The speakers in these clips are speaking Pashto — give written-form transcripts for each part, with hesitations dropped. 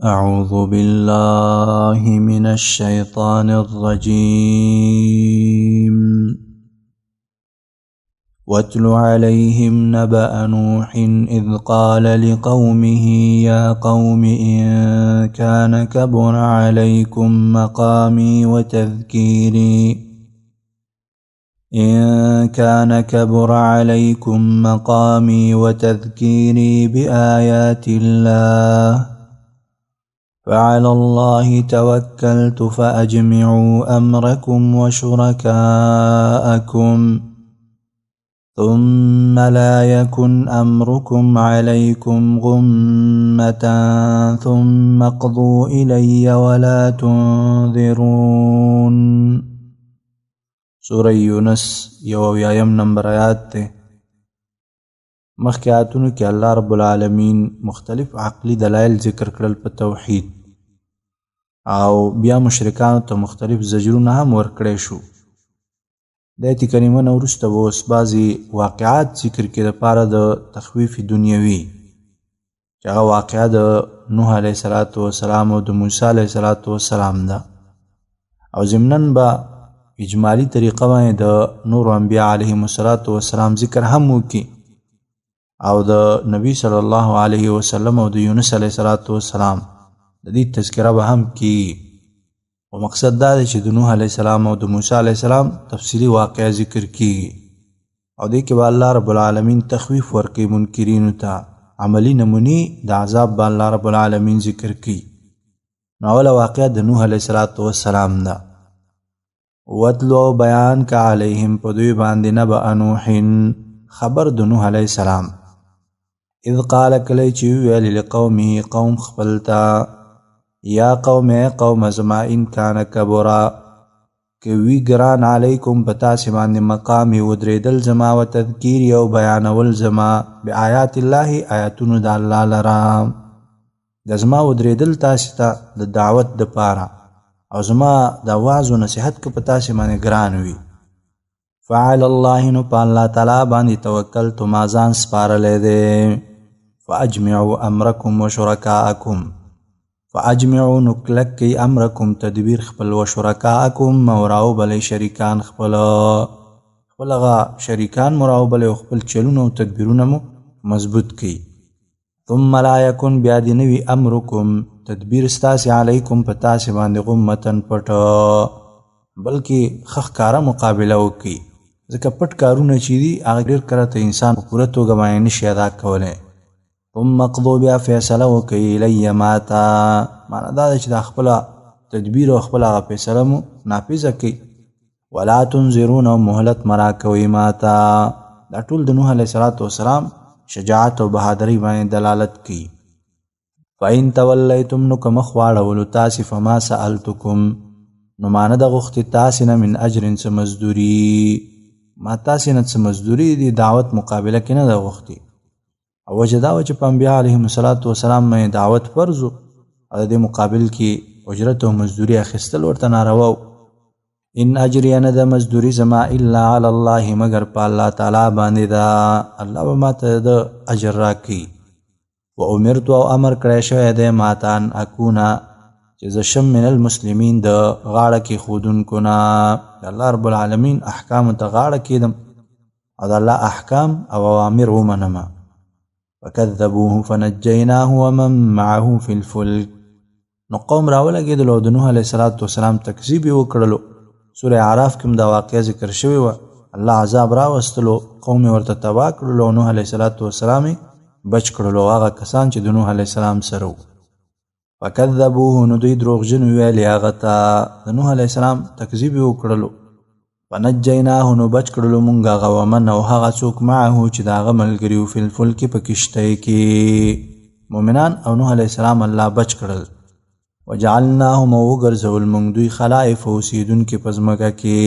أعوذ بالله من الشيطان الرجيم. واتل عليهم نبأ نوح إذ قال لقومه يا قوم إن كان كبر عليكم مقامي وتذكيري بآيات الله فعلى الله توكلت فأجمعوا أمركم وشركاءكم ثم لا يكن أمركم عليكم غمة ثم اقضوا إلي ولا تنذرون. سورة یونس یوم نمبر آیات تے. مخکې آیاتونو کې الله رب العالمین مختلف عقلی دلائل ذکر کړل په توحید او بیا مشرکانو ته مختلف زجرونه هم ورکړی شو. د آیت کریمه نه وروسته به اوس بعضې واقعات ذکر کړي دپاره د تخویف دنیوي چې هغه واقعه د نوح علیه السلام او د موسی علیه السلام ده او ضمناً به اجمالی طریقه باندې د نورو انبیاء علیهم السلام ذکر هم وکړي او د نبی صلی الله علیه وسلم او د یونس علیه السلام د دې تذکره به هم کیږي. او مقصد دا دی چې د نوح علیه السلام او د موسی علیه السلام تفصیلی واقعه ذکر کیږي او دې کې به الله رب العالمین تخویف ورکوي منکرینو ته، عملی نمونې د عذاب به الله رب العالمین ذکر کوي. نو اوله واقعه د نوح علیه السلام ده. وتلو بیان کا علیهم په دوی باندې نبأ نوح خبر د نوح علیه السلام اذ قال کلی چې ویل لقومه قوم خپلتا یا قوم زما ان کان کبرا که وی ګران علیکم پتا سی باندې مقامی ودریدل زما و تذکیر او بیانول زما بآیات الله آیاتونو د الله لرا د زما ودریدل تاسو ته د دعوت د پاره او زما د واعظ و نصیحت که پتا سی باندې ګران وی فعل الله نو په الله تعالی باندې توکلت ما ځان سپارلی دی. فاجمعوا امرکم وشرکاءکم فاجمعوا نکلک کی امرکم تدبیر خپل وشرکاءکم موراو بلی شریکان خپل شریکان موراو بلی خپل چلونه و تدبیرونه مو مضبوط کی. ثم لا یکن بیادی نوی امرکم تدبیر ستاسی علیکم پتاسی باندې غمتن پټ بلکې خخکاره مقابله وکي ځکه پټ کارونه چې دي هغه ډېر کله ته انسان په پوره توګه باندې نشي ادا کولی. ثم اقضوا بیا فیصله وکړئ الی ماته معنی دا ده چې دا خپله تدبیر او خپله هغه فیصله مو نافظه کړئ. ولا تنظرون او مهلت مه راکوئ ماته. دا ټول د نوح علیه السلام شجاعت او بهادرۍ باندې دلالت کوي. فإن تولیتم نو که مخ واړولو تاسې فما سألتکم نو معنی د غوښتې تاسې نه من اجر څه مزدوري ما تاسې نه څه مزدوري د دعوت مقابله کې نه ده غوښتې. او وجه دا وه چې په انبیا علیهم السلام باندې دعوت فرض و او د دې مقابل کې اجرت او مزدوري اخیستل ورته ناروا و. ان اجري نه ده مزدوري زما الا علی الله مگر په الله تعالی باندې ده، الله به ما ته د اجر راکړي. و امرت او امر کړی شوی دی ما ته ان اکونا چې زه شم من المسلمین د غاړه کې ښودونکو نه د الله رب العالمین احکامو ته غاړه کېدم او د الله احکام او اوامر ومنمه. فکذبوه فنجیناه ومن معه فی الفلک نو قوم راولګېدل او د نوح علیه السلام تکذیب یې وکړلو. سوره اعراف کې هم دا واقعه ذکر شوې وه. الله عذاب راوستلو، قوم یې ورته تباه کړلو او نوح علیه السلام یې بچ کړلو هغه کسان چې د نوح علیه السلام سره وو. فکذبوه نو دوی دروغجن ویلې هغه ته د نوح علیه السلام تکذیب یې وکړلو. فنجیناه نو بچ کړلو مونږ هغه ومن او هغه څوک معه چې د هغه ملګري وو فی الفلک په کشتۍ کې مؤمنان او نوح علیه السلام الله بچ کړل. وجعلناهم وګرځول مونږ دوی خلائف اوسېدونکي په ځمکه کې.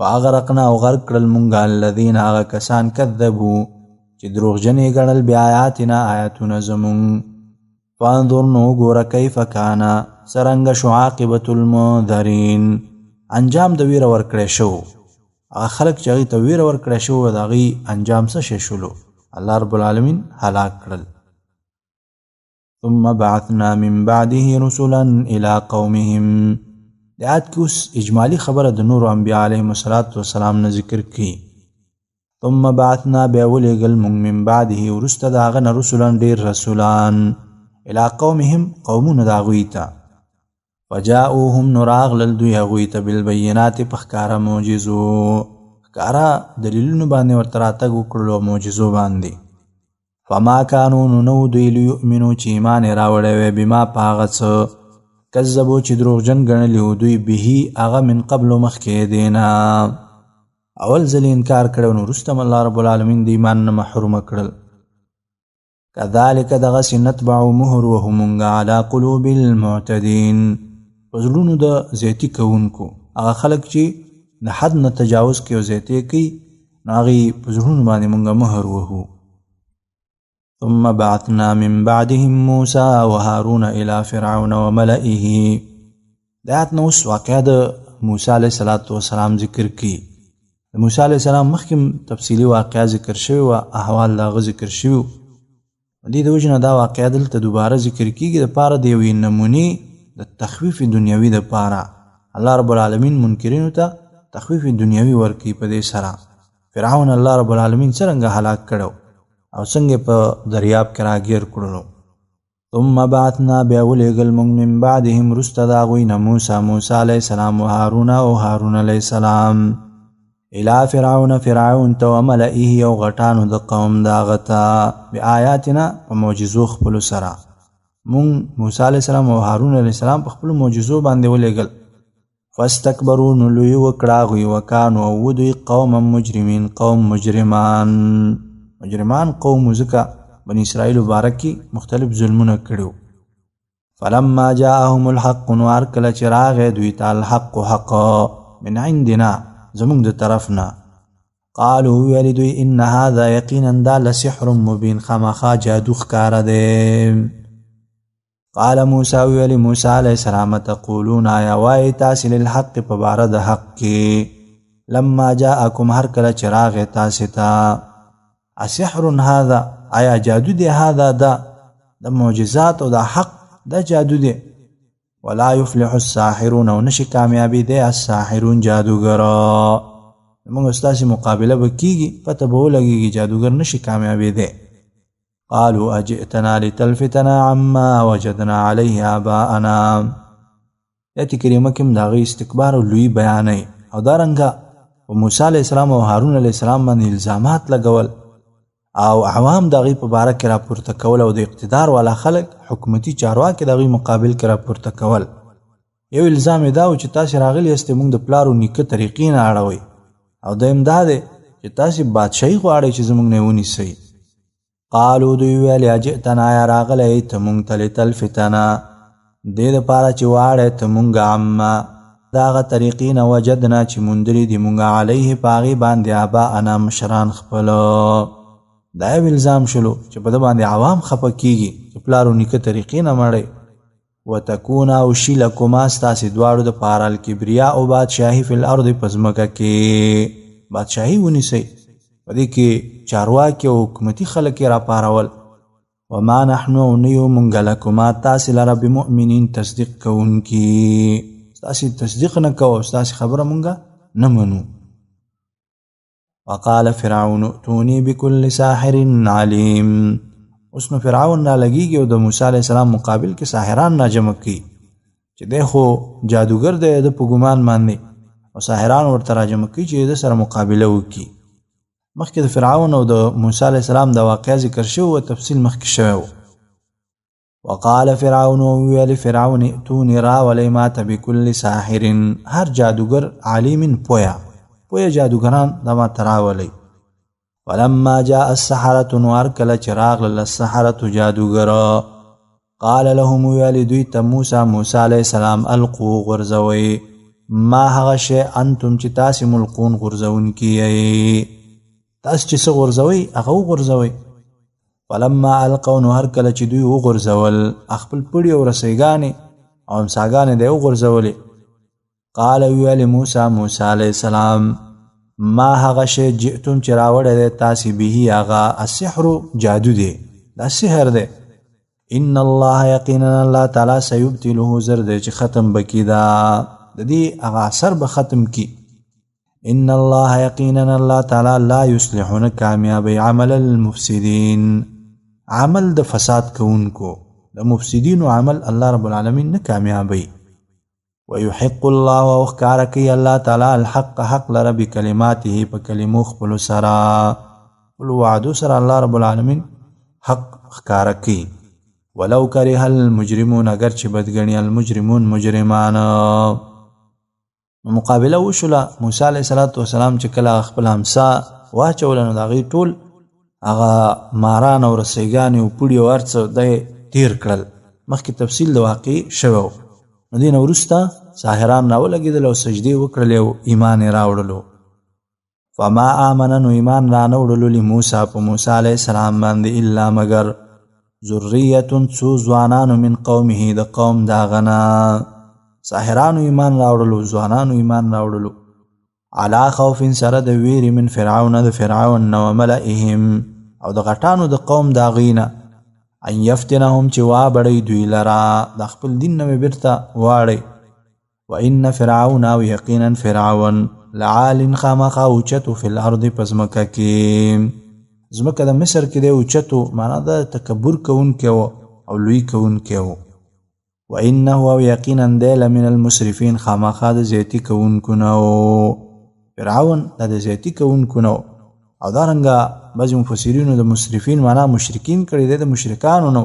واغرقنا او غرق کړل مونږ الذین هغه کسان کذبو چې دروغجن یې ګڼل بآیاتنا آیاتونه زمونږ. فانظر نو ګوره کیف کانا څرنګه شو عاقبة المنذرین انجام د ویره ورکړی شو. هغه خلک چې هغوی ته ویره ورکړی شو د هغوی انجام څه شی شولو؟ الله رب العالمین هلاک کړل. ثم بعثنا من بعده رسلا الى قومهم. د آیات کې اوس اجمالی خبره د نور انبیاء علیهم السلام نه ذکر کی. ثم بعثنا بیا ولېږل موږ من بعده وروسته د هغه نه رسلا ډېر رسولان الى قومهم قومونه د هغوی ته. فجاؤوهم نو راغلل دوی هغوی ته بالبینات په ښکاره معجزو، ښکاره دلیلونو باندې ورته راتګ وکړلو معجزو باندې. فما کانو نو نو دوی لیؤمنو چې ایمان یې راوړی وی بما په هغه څه کذبو چې دروغجن ګڼلي وو دوی به هغه من قبل مخکې دینا. اول ځل انکار کړی نو وروسته م الله رب العالمین د ایمان نه محرومه کړل. کذالک دغسې نتبع مهر وهو مونږ علی قلوب المعتدین په زړونو د زیاتي کوونکو، هغه خلک چې د حد نه تجاوز کوي او زیاتي کوي نو هغې په زړونو باندې مونږ مهر وهو. ثم بعثنا من بعدهم موسى وهارون الى فرعون وملئه. د آیات نه اوس واقعه د موسی علیه السلام ذکر کی. د موسی علیه السلام مخکې تفصیلي واقعه ذکر شوی و، احوال د هغه ذکر شوي. دې د وجې نه دا واقعه دلته دوباره ذکر کیږي دپاره د یوې نمونې د تخویف دنیوي دپاره. الله رب العالمین منکرینو ته تخویف دنیوي ورکوي په دې سره. فرعون الله رب العالمین څرنګه هلاک کړو او څنګه په دریاب کې راګیر کړلو. ثم بعثنا بیا ولېږل موږ من بعدهم وروسته د هغوی نه موسی علیه السلام و هارون او هارون علیه السلام الى فرعون ته وملئه او غټانو د قوم د هغه ته بآیاتنا په معجزو خپلو سره. موږ موسی علیه السلام او هارون علیه السلام په خپلو معجزو باندې ولېږل. فاستکبروا نو لوی وکړه هغوی وکانو او ودوی قوما مجرمین قوم مجرمان قوم ځکه بني اسرائیل بارکی مختلف ظلمونه کړو. فلما جاءهم الحق نو هر کله چې راغی دوی ته الحق حق من عندنا زمونږ د طرفنا قالوا ویل دوی ان هذا یقینا دا لسحر مبین خامخا جادو ښکاره دی. قال موسی ویل موسی علیه السلام تقولون آیا وایي تاسې للحق په باره د حق کې لما جاءکم هر کله چې راغی تاسې ته اسحر هذا آیا جادو دی هذا دا د معجزات او د حق دا جادو دی. ولا يفلح الساحرون او نشي کامیابی دی الساحرون جادوګرا. موږ ستاسې مقابله به کیږي پته به ولګېږي جادوګر نشي کامیابی دی. قالوا اجئتنا لتلفتنا عما وجدنا عليه آباءنا. آیت کریمه کې هم د هغې استکبار او لوی بیانوي او دارنګه په موسی علیه السلام او هارون علیه السلام باندې الزامات لګول او عوام د هغوی په باره کې راپورته کول او د اقتدار والا خلک حکومتي چارواکي د هغوی مقابل کې راپورته کول. یو الزام یې دا و چې تاسې راغلي یاستئ موږ د پلار و نیکه طریقې نه اړوئ او دویم دا دی چې تاسې بادشاهي غواړئ چې زموږ نه یې ونیسئ. قالو دوی ویل اجئتنا یا راغلی ته موږ ته لتلفتنا دې دپاره چې واړی ته موږ عما د هغه طریقې نه وجدنا چې موندلي دي موږ علیه په هغې باندې آباءنا مشران خپله. دا یو الزام شلو چې په ده باندې عوام خفه کیږي چې پلار و نیکه طریقې نه مړئ. وتکونه او شي لکما ستاسې دواړو دپاره الکبریا او بادشاهي فی الارض په ځمکه کې بادشاهي ونیسئ. په دې کې چارواکي او حکومتي خلک یې راپارول. وما نحنو او نه یو مونږ لکما تاسې لره بمؤمنین تصدیق کوونکي. ستاسې تصدیق نه کوو ستاسې خبره مونږ نه منو. وقال فرعون ائتوني بكل ساحر علیم. اوس نو فرعون را لګیږي او د موسی علیه السلام مقابل کې ساحران را جمع کوي چې دی خو جادوګر دی د په ګمان باندې او ساحران ورته را جمع کوي چې د سره مقابله وکړي. مخکې د فرعون او د موسی علیه السلام د واقعه ذکر شوی و تفصیل مخکې شوی و. وقال فرعون ویل فرعون ائتوني راولئ ماته بكل ساحر هر جادوګر علیم پویه جادوګران دا ماته راولئ. ولما جاء السحرة نوار کله چې راغلل السحرة جادوګرا قال لهم ویل دوی ته موسی علیه السلام القو غورځوئ ما هغه شی انتم چې تاسې ملقون غورځونکي یئ تاسې چې څه غورځوئ هغه وغورځوئ. فلما القوا نو هر کله چې دوی وغورځول خپل پړي او رسیګانې او امساګانې دی وغورځولې. قال ویل موسی علیه السلام ما هغه شی جئتم چې راوړی دی تاسې به هغه السحر جادو دی دا سحر دی. ان الله یقینا الله تعالی سیبتله زرد چې ختم بکی دا د دې هغه اثر به ختم کی. ان الله یقینا الله تعالی لا یصلحون کامیابی عمل المفسدین عمل د فساد کوونکو د مفسدین عمل الله رب العالمین نه کامیابی. ويحق الله واخکارکی الله تعالی الحق حق لره بکلماته په کلمو خپل سرا ول وعدو سرا الله رب العالمین حق اخکارکی. ولو کره المجرمون اگر چې بدګنی المجرمون مجرمان. مقابله وشوله موسی علیه السلام چې کله خپل همسا واچول نو دغه ټول هغه ماران او رسیګان او پړي ورڅ د تیر کړل. مخکې تفصیل د واقع شوو. نو دین ورسته ساحران راولګیدل او سجدي وکړل او ایمان راوړلو. فما آمنن ایمان را نوړلو لموسی په موسی علیه السلام باندې الا مگر ذریه څو ځوانانو من قومه د قوم داغنا. ساحرانو ایمان راوړلو ځوانانو ایمان راوړلو. علا خوف سره د ویری من فرعون د فرعون نو ملئهم او د غټانو د قوم داغینا ان یفتنهم چې وابړی دوی لرا د خپل دین نه بیرته واړی. وان فرعون او یقینا فرعون لعال خامخ اوچتو فی الارض پزمکه کې زمکه د مصر کې دی اوچتو معنا د تکبر کوونکی او لوی کوونکی و. وانه او یقینا دی لمن المسرفین خامخ د زیاتی کوونکو نو فرعون د زیاتی کوونکو نو. او دارنګه بعض مفسرینو د مسرفین معنا مشرکین کړي دي د مشرکانو نو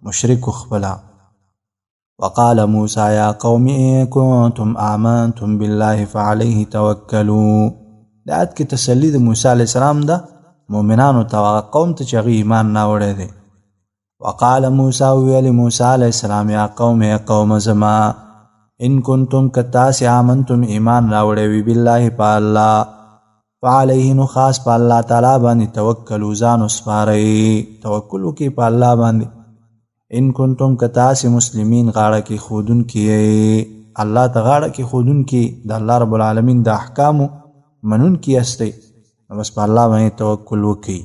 مشرک خپلا. وقال موسی یا قوم ان کنتم آمنتم بالله فعليه توکلوا. د آیت کې تسلی د موسی علیه السلام د مؤمنانو ته قوم ته چې ایمان راوړی دی. وقال موسی ویل موسی علیه السلام یا قوم قوم زما ان کنتم کتاس آمنتم ایمان راوړی وی بالله په الله فعليه نو خاص په الله تعالی باندې توکل ځان وسپارئ توکل وکي په الله باندې. ان کنتم کتاس مسلمین غاړه کې خودون کې الله ته غاړه کې خودون کې د الله رب العالمین د احکام منون کې استي بس په الله باندې توکل وکي.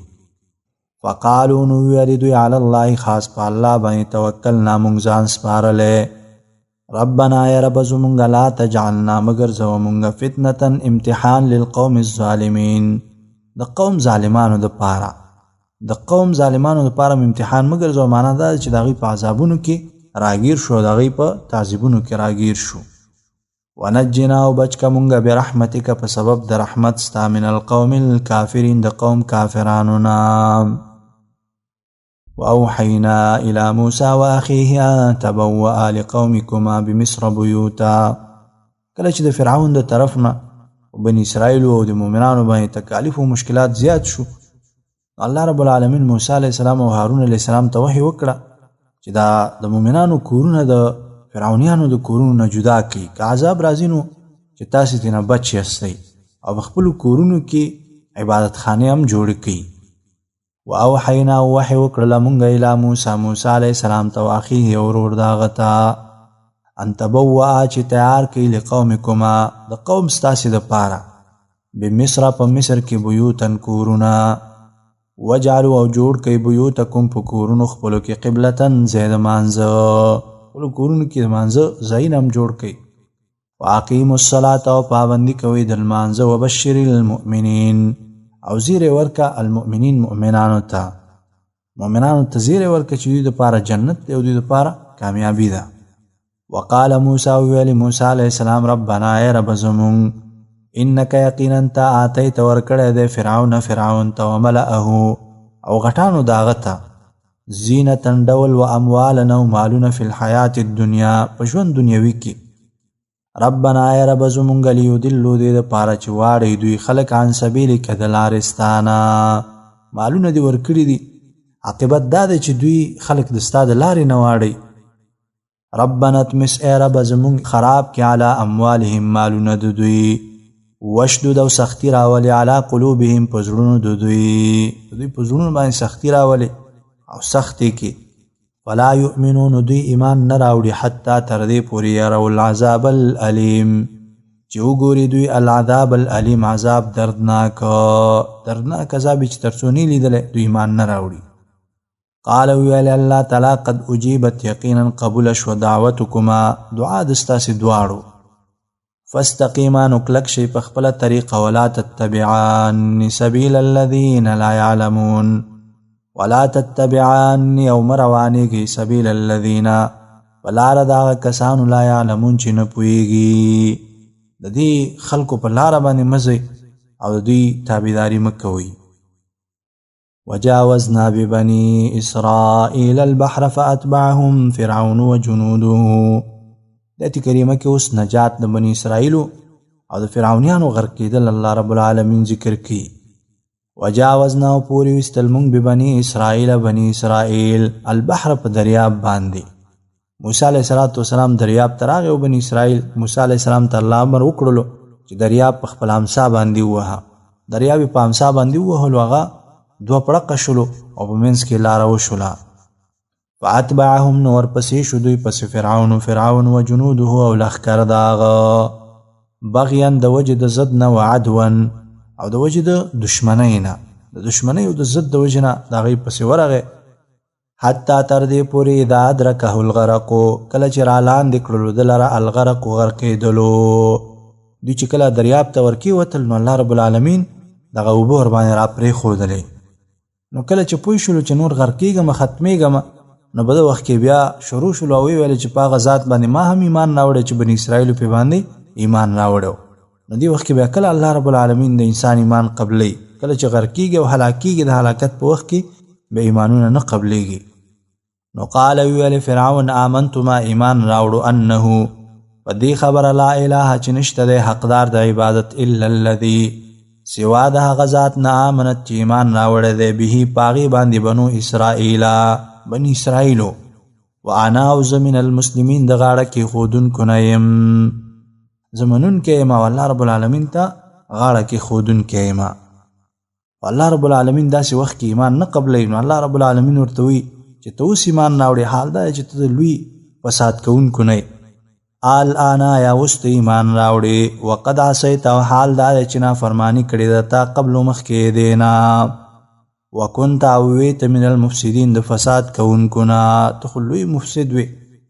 فقالوا نو یریدو علی الله خاص په الله باندې توکل نامون ځان سپارلې. ربنا یا رب زمونږ لا تجعلنا مگر زمونږ فتنه امتحان للقوم الظالمین د قوم ظالمانو د پاره د قوم ظالمانو د پاره امتحان مگر زو معنا دا چې دغه په عذابونو کې راگیر شو دغه په تعذيبونو کې راگیر شو. ونجنا وبچک مونږه برحمتک په سبب د رحمت ستا من القوم الكافرین د قوم کافرانو نام. واوحینا الى موسی واخیه ان تبوأ لقومکما بمصر بیوتا. کله چې د فرعون د طرفنا بنی اسرائیل او د مؤمنانو باندې تکالیف او مشکلات زیات شو الله رب العالمین موسی علیه السلام او هارون علیه السلام ته وحی وکړه چې دا د مؤمنانو کورونه د فرعونیانو د کورونو نه جدا کړي که عذاب راځي نو چې تاسو ترې نه بچ یاستئ او خپل کورونو کې عبادت خانه هم جوړ کړي. واوحینا وحی وکړه مونږه اله موسی علیه السلام ته واخیه او ورور داغه ته ان تبوأ چې تیار کړي لقومکما د قوم ستاسو د پاره بمصر په مصر کې بیوتن کورونه وجعلوا او جوړ کړي بیوتکم په کورونو خپلو کې قبلتن زید مانځه ولو کورونو کې مانځه زینم جوړ کړي. واقیموا الصلاة او پابندي کوي د مانځه وبشر المؤمنین او زیر ورکا المؤمنین مؤمنانو ته زیر ورکا چې دوی د پاره جنت دی او دوی د پاره کامیابی ده. وقال موسی ویل موسی علیہ السلام ربنا ای رب زمون انک یقینا تا آتیت ورکړه د فرعون ته وملئه او غټانو داغته زینتن ډول و اموالنا و مالونه فی الحیات الدنیا په ژوند دنیوي کې. ربنا ای رب زمونږ لیدلو دې د پاره چې واړی دوی خلک عن سبیلک د لارستانه مالونه دې ورکړي دي عاقبت دا دی چې دوی خلک د ستا د لارې نه واړی. ربنا اطمس ای رب زمونږ خراب کې علی اموالهم مالونه د دوی وشدد او سختی راولی علی قلوبهم په زړونو د دوی په زړونو باندې سختی راولی او سختی کې ولا یؤمنون دوی ایمان نه راوړي حتی تر دې پورې یروا العذاب الالم چې وګوري دوی العذاب الالم عذاب دردناک عذاب چې تر څو نه لیدل دوی ایمان نه راوړي. قال ویل الله تعالی قد اجیبت یقینا قبول شو دعوتکما دعا دستاسې دواړو فاستقیما نو کلک شي په خپله طریقه ولا تتبعان سبیل الذین لا یعلمون ولا تتبعان او مروانیږي سبیل الذین ولاره د هغه کسانو لا یعلمون چې نه پوهېږي د دې خلکو په لاره باندې مزئ او د دوی تابعداري مه کوئ وجاوزنا ببني إسرائيل البحر فأتبعهم فرعون وجنوده داتی کریمه کې اوس نجات د بني اسرائیلو او د فرعونیانو غرق کېدل الله رب العالمین ذکر کی وجاوزنا پوری وستل مونږ ببني اسرائیل بني اسرائیل البحر په دریاب باندې موسی علیه السلام دریاب ته راغی او بني اسرائیل موسی علیه السلام ته الله امر وکړلو چې دریاب په خپل امسا باندې ووهه دریاب په امسا باندې ووهلو هغه دوه پړقه شلو او په منځ کې لاره وشوله فاتبعهم نو ورپسې شو دوی پسې فرعون و جنوده او لښکر د هغه بغیا د وجې د ضد نه و عدوا او د وجې د دشمنۍ نه د دشمنۍ او د ضد د وجې نه د هغې پسې ورغی حتی تر دې پورې اذا ادرکه الغرقو کله چې را لاندې کړلو د لره الغرق غرقېدلو دوی چې کله دریاب ته ورکېوتل نو الله رب العالمین دغه اوبه ورباندې را پرېښودلې نو کله چې پوه شولو چې نور غرقېږم ختمېږم نو په دغه وخت کې بیا شروع شولو او ویل چې په هغه ذات باندې ما هم ایمان راوړی چې بني اسرائیلو پې باندې ایمان راوړی نو دې وخت کې بیا کله الله رب العالمین د انسان ایمان قبلی کله چې غرقېږي او هلاکېږي د هلاکت په وخت کې بیا ایمانونه نه قبلیږي نو قال ویل فرعون آمنت ما ایمان راوړو انه په دې خبره لا اله چې نشته دی حقدار د عبادت الا الذي سوا د هغه ذات نه آمنت چې ایمان راوړی دی به پاغي باندې بنو اسرائیل بني اسرائیلو وانا او زه من المسلمین د غاړه کې ښودونکو نه یم زه منونکی یم او الله رب العالمین ته غاړه کې ښودونکی یم الله رب العالمین داسې وخت کې ایمان نه قبلوي نو الله رب العالمین ورته وایي چې ته اوس ایمان راوړې حال دا چې ته د لوی فساد کوونکو نه الآن یا اوس ته ایمان راوړې وقد عصیت او حال دا چې نافرماني کړې ده تا قبل مخکې دی نه وکنت او وې ته من المفسدین د فساد کوونکو نه ته خو لوی مفسد وې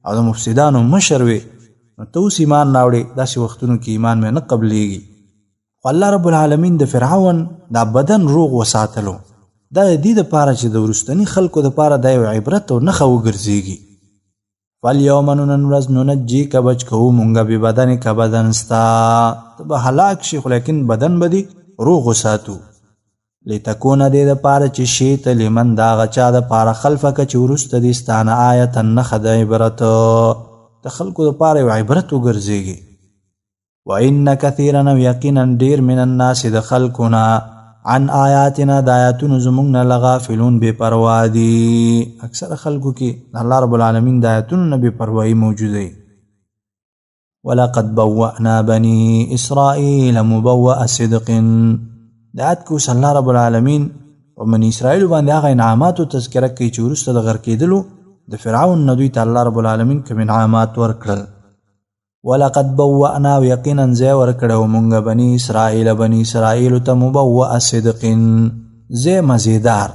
او د مفسدانو مشر وې نو ته اوس ایمان راوړې داسې وختونو کې ایمان مې نه قبلیږي خو الله رب العالمین د فرعون دا بدن روغ وساتلو دا د دې دپاره چې د وروستني خلکو دپاره دا یو عبرت او نښه وګرځېږي فالیوم نن ورځ ننجیک بچ کوو مونږه ببدنک بدن ستا ته به هلاک شي خو لیکن بدن به دې روغ وساتو لتکونه دې دپاره چې شي ته لمن د هغه چا دپاره خلفکه چې وروسته دې ستانه آیته نښه د عبرت د خلکو دپاره یو عبرت وګرځېږي وان کثیرا او یقینا ډېر من الناس د خلکونه عن آیاتنا د آیاتونو زمونږ نه لغافلون بې پروا دي اکثر خلکو کې الله رب العالمین د آیاتونو نه بې پروایي موجوده وي ولقد بوأنا بني اسرائیل مبوأ صدق د آیات کې اوس الله رب العالمین په بني اسرائیلو باندې هغه انعاماتو تذکره کوي چې وروسته د غرقېدلو د فرعون نه دوی ته الله رب العالمین کوم انعامات ورکړل ولقد بوأنا یقینا ځای ورکړو مونږ بني اسرائیل ته مبوأ صدق ځای مزیدار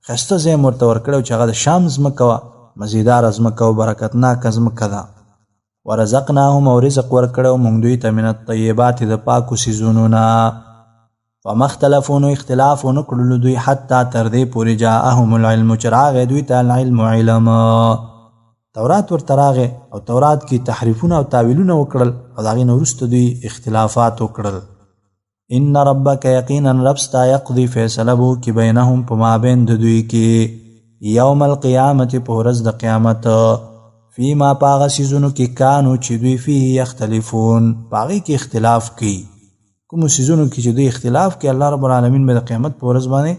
ښایسته ځای مو ورته ورکړو چې هغه د شام ځمکه وه مزیداره ځمکه او برکتناکه ځمکه ده ورزقناهم او رزق ورکړو مونږ دوی ته من الطیبات د پاکو څیزونو نه فما اختلفوا نو اختلاف ونه کړلو دوی حتی تر دې پورې جاءهم العلم چې راغی دوی ته العلم علم تورات ورته راغی او تورات کې تحریفونه او تاویلونه وکړل او د هغې نه وروسته دوی اختلافات وکړل ان ربک یقینا رب ستا یقضي فیصله به وکړي بینهم په مابین د دوی کې یوم القیامت په ورځ د قیامت فیما په هغه څیزونو کې کانو چې دوی فیه یختلفون په هغې کې اختلاف کوي کومو څیزونو کې چې دوی اختلاف کوي الله رب العالمین به د قیامت په ورځ باندې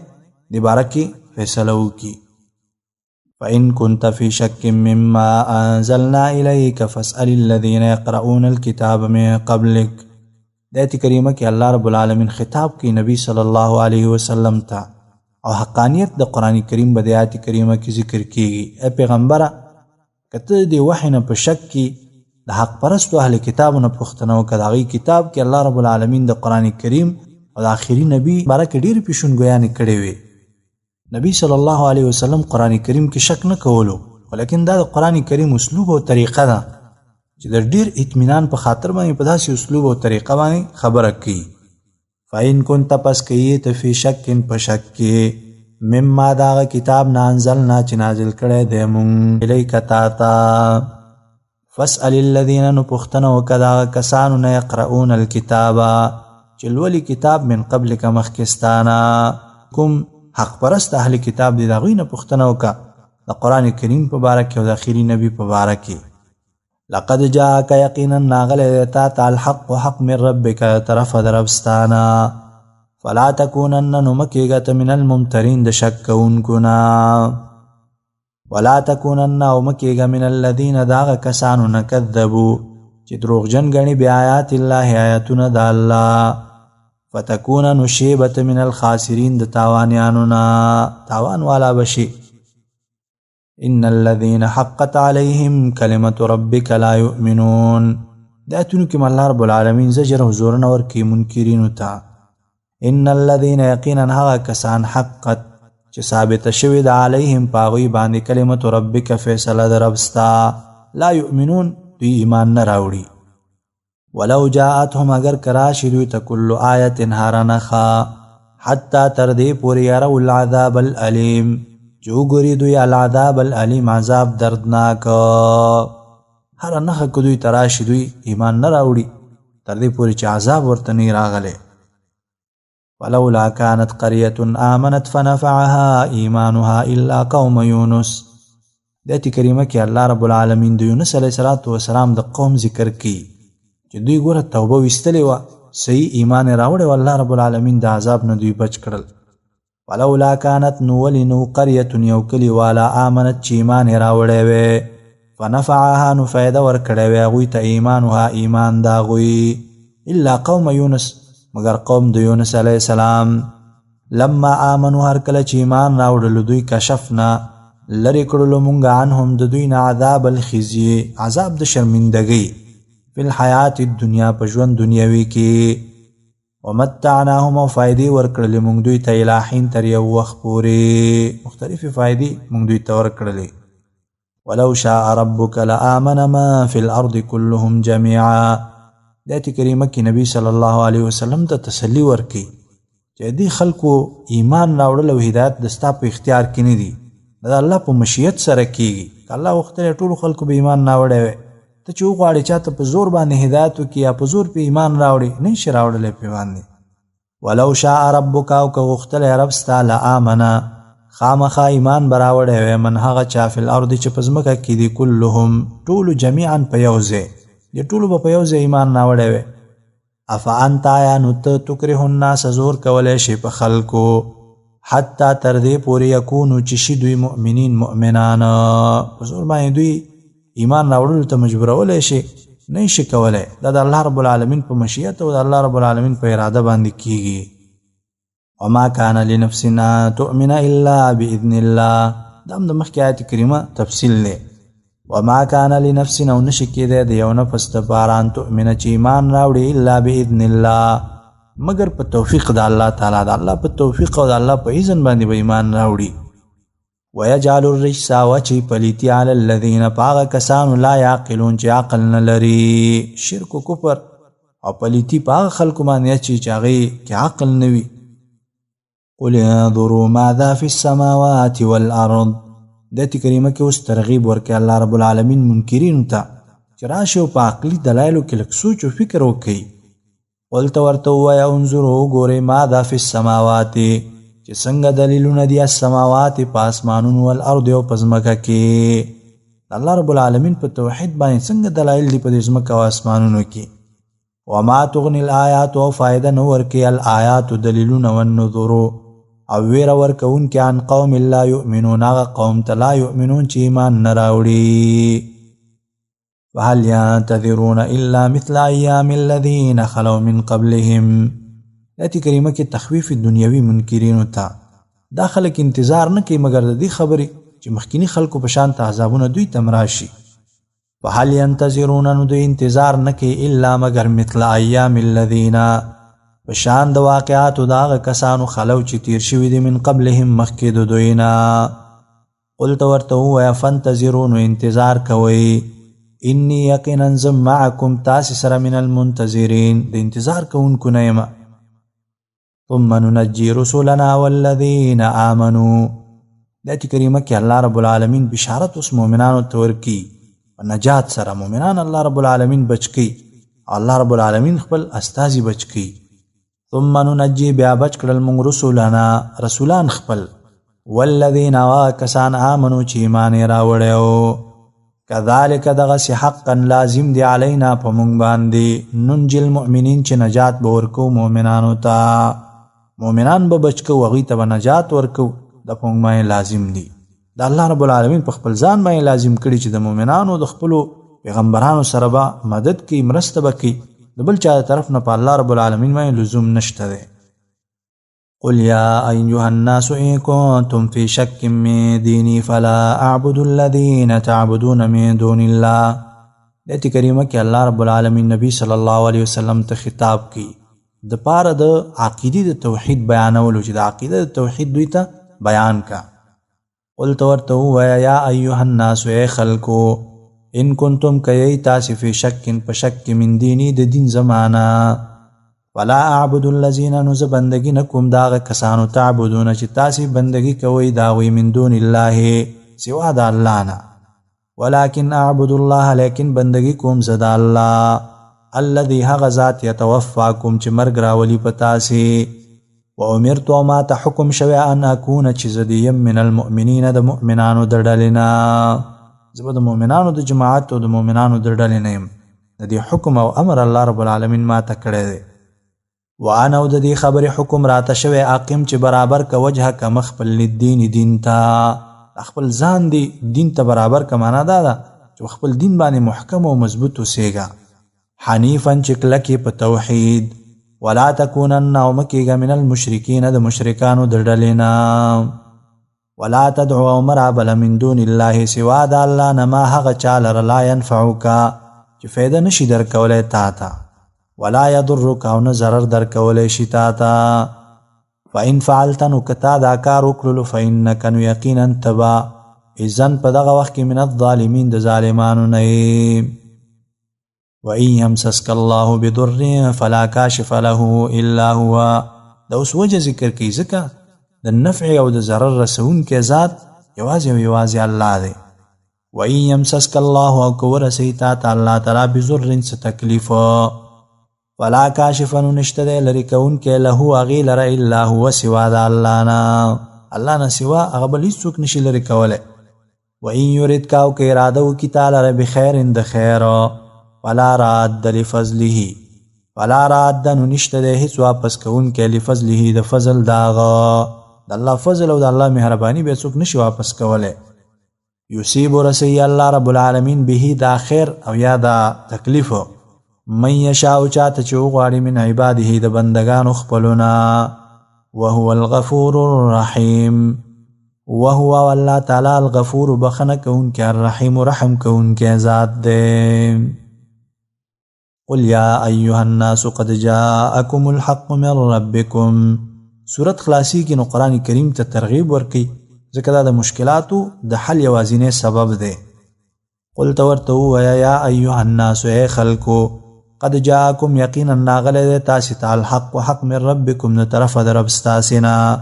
دې باره کې فیصله وکړي فإن كنت في شك مما أنزلنا إليك فاسأل الذين يقرؤون الكتاب من قبلك د آیت کریمه کې الله رب العالمین خطاب کوي نبی صلی الله علیه وسلم ته او حقانیت د قرآن کریم به د آیت کریمه کې ذکر کیږي ای پیغمبره که ته د وحی نه په شک کې د حق پرستو اهل کتابو نه پوښتنه وکړه د هغوی کتاب کې الله رب العالمین د قرآن کریم او د آخري نبي باره کې ډېرې پیشونګویانې کړې وې نبی صلی الله علیه وسلم قرآن کریم کې شک نه کولو، ولیکن دا د قرآن کریم اسلوب او طریقه ده چې د ډیر اطمینان په خاطر باندې په داسې اسلوب او طریقه باندې خبره کوي. فإن كنت پس کیه ته فی شک په شک کې مما دا کتاب نازلنا چې نازل کړی دی مونږ الیک تا ته، فاسأل الذین نو پوښتنه وکړه دا کسانو نه یقرؤون الکتاب چې لولي کتاب من قبلک مخکستانه، کوم حق پرست اهل کتاب دي د هغوی نه پوښتنه وکړه د قرآن کریم په باره کې او د آخري نبي په باره کې. لقد جاءک یقینا ناغلی تا ته الحق حق من ربک طرفه د ربستانه، فلا تکونن نو مکیږه ته من الممترین د شک کوونکو نه، ولا تکونن او مکیږه من الذین داغه کسانو نه کذبو چې دروغجن ګڼي بآیات الله آیاتونه د الله، فتکون نو شیبت من الخاسرین د تاوانیانو نه تاوان والا بشي. ان الذين حقت عليهم كلمه ربك لا يؤمنون، دا اتونو کې الله رب العالمین زجر او زورن اور کې منکرینو ته. ان الذين یقینا هغه کسان حقت چې ثابت شوی د علیهم پاغوی باندې کلمه ربک فیصله در ربستا لا یؤمنون دوی ایمان نه راوړي. ولو جاءتهم اگر کراشي دوی ته کل آیت هرنخا حتی تر دې پورې یروا العذاب الالم جو ګوري دوی العذاب الالم عذاب دردناک، هر نخه کو دوی تراشي دوی ایمان نه راوړي تر دې پورې چې عذاب ورته نه راغله. ولولا كانت قرية آمنت فنفعها إيمانها إلا قوم يونس، دایته کریمه کې الله رب العالمین د یونس علیه السلام د قوم ذکر کی چې دوی ګوره توبه ویستلې وه، صحیح ایمان راوړی و، الله رب العالمین د عذاب نه دوی بچ کړل. ولولا كانت نو ولې نو قرية یو کلي والا آمنت چې ایمان راوړی وی فنفعها نو فایده ورکړی وی هغوی ته ایمانها ایمان د هغوی الا قوم یونس مگر قوم د یونس علیه السلام. لما آمنوا هر کله چې ایمان راوړلو دوی کشفنا لرې کړلو مونږ عنهم د دوی نه عذاب الخزي عذاب د شرمندګۍ فی الحیات الدنیا په ژوند دنیاوي کې، ومتعناهم او فایدې ورکړلې مونږ دوی ته الی حین تر یو وخت پورې مختلفې فایدې مونږ دوی ته ورکړلې. ولو شاء ربک لآمن ما فی الارض كلهم جميعا، دایته کریمه کې نبی صلی الله علیه وسلم ته تسلی ورکړي چې دې خلکو ایمان راوړل او هدایت د ستا په اختیار کې نه دي، دا الله په مشیت سره کیږي. الله وختره ټول خلکو به ایمان راوړي وي، ته چې وغواړې چاته په زور باندې هدایت وکړي یا په زور په ایمان راوړي نه شي راوړلی په باندې. ولو شاء ربک او که غوښتلی رب ستا لآمنه خامخا ایمان به راوړی وی من هغه چا فی الارض چې په ځمکه کې دي کلهم ټولو جمیعا په یو ځای دې ټولو به په یو ځای ایمان راوړی وی. افانت آیا نو ته تکره الناس زور کولی شي په خلکو حتی تر دې پورې یکونو چې شي دوی مؤمنین مؤمنان، په زور باندې دوی ایمان راوړلو ته مجبورولی شي نه شي کولی. دا د الله رب العالمین په مشیت او د الله رب العالمین په اراده باندې کیږي. وما كان لنفس تؤمن الا باذن الله، دا هم د مخکې آیت کریمه تفصیل دی. وما كان لنفس او نشي کېدی د یو نفس دپاره ان تؤمن چې ایمان راوړي الا باذن الله مگر په توفیق د الله تعالی، د الله په توفیق او د الله په اذن باندې به ایمان راوړي. ويجعل الرجس وچی پلیتی علی الذین پاغ کسانو لا یعقلون چې عقل نه لري، شرک و کفر او پلیتی پاغ خلکو باندې چې هغې کې عقل نه وي. قل انظروا ماذا فی السماوات والارض، دایته کریمه کې اوس ترغیب ورکړي الله رب العالمین منکرینو ته چې راشي او په عقلي دلایلو کې لږ سوچ او فکر وکړي. قلت ورته ووایه انظروا وګورئ ماذا فی السماوات چې څنګه دلیلونه دي السماوات په اسمانونو والارض او په ځمکه کې، الله رب العالمین په توحید باندې څنګه دلایل دي په دې ځمکه او اسمانونو کې. وما تغني الآیات او فایده نه ورکوي الآیات دلیلونه والنذر او ویره ورکوونکي عن قوم لا یؤمنون هغه قوم ته لا یؤمنون چې ایمان نه راوړي. وهل ينتظرون الا مثل ایام الذین خلوا من قبلهم، آیت کریمه کې تخویف دنیوي منکرینو ته دا خلک انتظار نه کوي مگر د دې خبرې چې مخکینی خلکو په شان عذابونه دوی ته راشي. وهل ينتظرون نو دوی انتظار نه کوي الا مگر مثل ایام الذین په شان د واقعاتو د هغه کسانو خلو چې تیر شوي دي من قبلهم مخکې د دوی نه. قل ته ورته ووایه فانتظروا نو انتظار کوئ، انی یقینا زه معکم تاسې سره من المنتظرین د انتظار کوونکو نه یم. ثم ننجي رسلنا والذین آمنوا. د آیت کریمه کې الله رب العالمین بشارت اوس مؤمنانو ته ورکي په نجات سره. مؤمنان الله رب العالمین بچ کی، الله رب العالمین خپل استازي بچ کی. ثم ننجي بیا بچ کړل موږ رسولنا رسولان خپل، والذین کسان آمنو چې ایمان یې راوړی. کذالک دغسې حقا لازم دی علینا په موږ باندې ننجي المؤمنین چې نجات به ورکو مؤمنانو ته. مؤمنان به بچ کو، هغوی ته به نجات ورکو، د په موږ باندې لازم دی. د الله رب العالمین په خپل ځان باندې لازم کړي چې د مؤمنانو د خپلو پیغمبرانو سره به مدد کوي، مرسته به کوي، د بل چا طرف نه په الله رب العالمین باندې لزوم نشته دی. قل یا ایها الناس ان کنتم فی شک من دینی فلا اعبد الذین تعبدون من دون الله. د آیت کریمه کې الله رب العالمین نبی صلی الله علیه وسلم ته خطاب کی د پاره د عقیدې د توحید بیانولو، چې د عقیده د توحید دوی ته بیان کا. قل ته ورته ووایه یا ایها الناس ای خلکو، ان کنتم کئی تاسې فی شک په شک من دینی د دین زمانه، ولا اعبد الذین نو زه بندگی نکوم د هغه کسانو تعبدونه چې تاسې بندگی کوئ د هغوی من دون الله سوا د الله نه، ولکن اعبد الله لیکن بندگی کوم زه د الله الذي هغه ذات یتوفاکم چې مرګ راولي په تاسې. و امرت او ما ته حکم شوی ان اکونه چې زه د یم من المؤمنین د مؤمنانو د ډلې نه، زه به د مؤمنانو د جماعت او د مؤمنانو د ډلې نه یم. د دې حکم او امر الله رب العالمین ما ته کړی دی. وانا او د دې خبرې حکم راته شوی اقیم چې برابر که وجهه که مخ خپل للدین دین ته، خپل ځان دی دین ته برابر که معنا دا ده چې خپل دین باندې محکم او مضبوط اوسېږه. حنیفا چې کلکې په توحید، ولا تکونن او مکیږه من المشرکین د مشرکانو د ډلې نه، ولا تدعو او مرابل من دون الله سوا د الله نه ما هغه چا لره لا ینفعک چې فایده نشي درکولی تا ته، ولا یضرک او نه ضرر درکولی شي تا ته. فإن فعلت نو که تا دا کار وکړلو فإنک نو یقینا تبا اذن په دغه وخت کې من الظالمین د ظالمانو نه یې. وإن يمسسك الله بضر فلا كاشف له إلا هو. دا اوس وجه ذکر کوي ځکه د نفع او د ضرر رسونکی ذات یوازې او یوازې الله دی. وإن يمسسك الله او که ورسوي تا ته الله تعالی بضر څه تکلیف فلا کاشف نو نشته دی لرې کوونکی له هغې لره الا هو سوا د الله نه، الله نه سوا هغه بل هېڅوک نشي لرې کولی. وإن یردک او که اراده وکړي تا لره بخیر د خیر فلا راد لفضله، فلا راد نو نشته دی هیڅ واپس کوونکی لفضله د فضل د هغه، د الله فضل او د الله مهرباني بیا څوک نشي واپس کولی. یصیب رسوي الله رب العالمین به دا خیر او یا دا تکلیف من یشاء چاته چې وغواړي من عباده د بندگانو خپلونه، وهو الغفور الرحیم، وهو والله تعالی الغفور بخنه کوونکی الرحیم رحم کوونکی ذات دی. قل یا ایها الناس قد جاءکم الحق من ربکم. سورت خلاصی کې نو قرآن کریم ته ترغیب ورکي ځکه دا د مشکلاتو د حل یوازینی سبب دی. قل ته ورته ووایه یا ایها الناس ای خلکو، قد جاءکم یقینا راغلی دی تاسې ته الحق حق من ربکم د طرفه د رب ستاسې نه.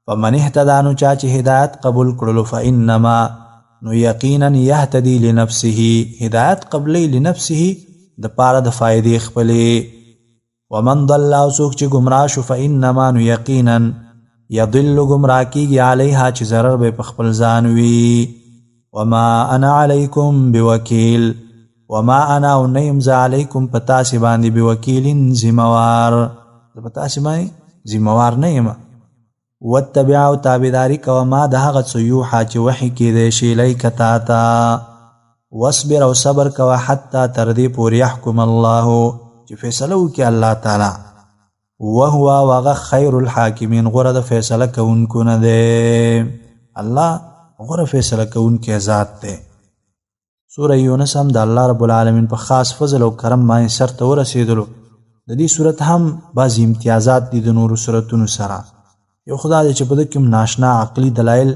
فمن اهتدی نو چا چې هدایت قبول کړلو فانما نو یقینا یهتدي لنفسه، هدایت قبلی لنفسه د پاره د فائدې خپلې. ومن ضل او څوک چې ګمراه شو فانما نو یقینا یضل ګمراه کیږي علیها چې ضرر به په خپل ځان وي. وما انا علیکم بوکیل، وما انا او نیم ز علیکم په تاسې باندې بوکیل ذموار، زه په تاسې باندې ذموار نه یم. واتبع او تابعداري کوه ما د هغه څه یوحا چې وحي کېدی شي الیک تا ته، واصبر او صبر کوه حتی تر دې پورې یحکم الله چې فیصله وکړي الله تعالی، وهو وغه خیر الحاکمین غوره د فیصله کوونکو نه دی، الله غوره فیصله کوونکی ذات دی. سوره یونس هم د الله رب العالمین په خاص فضل او کرم باندې سر ته ورسېدلو د دې صورت هم بعضې امتیازات دي د نورو صورتونو سره. یو خو دا دی چې په دې کې ناشنا عقلي دلایل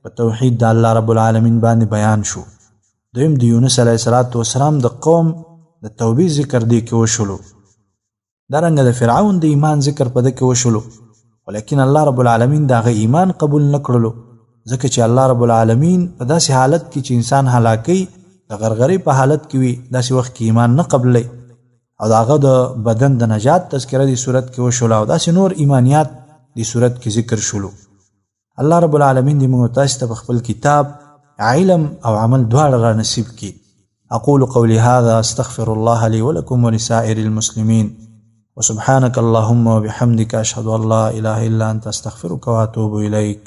په توحید د الله رب العالمین باندې بیان شو. دویم د یونس علیه السلام د قوم د توبې ذکر دی کې وشلو. دارنګه د فرعون د ایمان ذکر په دې کې وشلو، ولیکن الله رب العالمین د هغه ایمان قبول نه کړلو، ځکه چې الله رب العالمین په داسې حالت کې چې انسان هلاکوي د غرغرې په حالت کې وي داسې وخت کې ایمان نه قبلوي، او د هغه د بدن د نجات تذکره دې صورت کې وشوله، او داسې نور ایمانیات دې صورت کې ذکر شولو. الله رب العالمین دې موږ تاسو ته په خپل کتاب علم او عمل دواړه را نصیب کړي. اقول قولي هذا استغفر الله لي ولكم ولسائر المسلمين وسبحانك اللهم وبحمدك أشهد أن لا إله إلا أنت أستغفرك وأتوب إليك.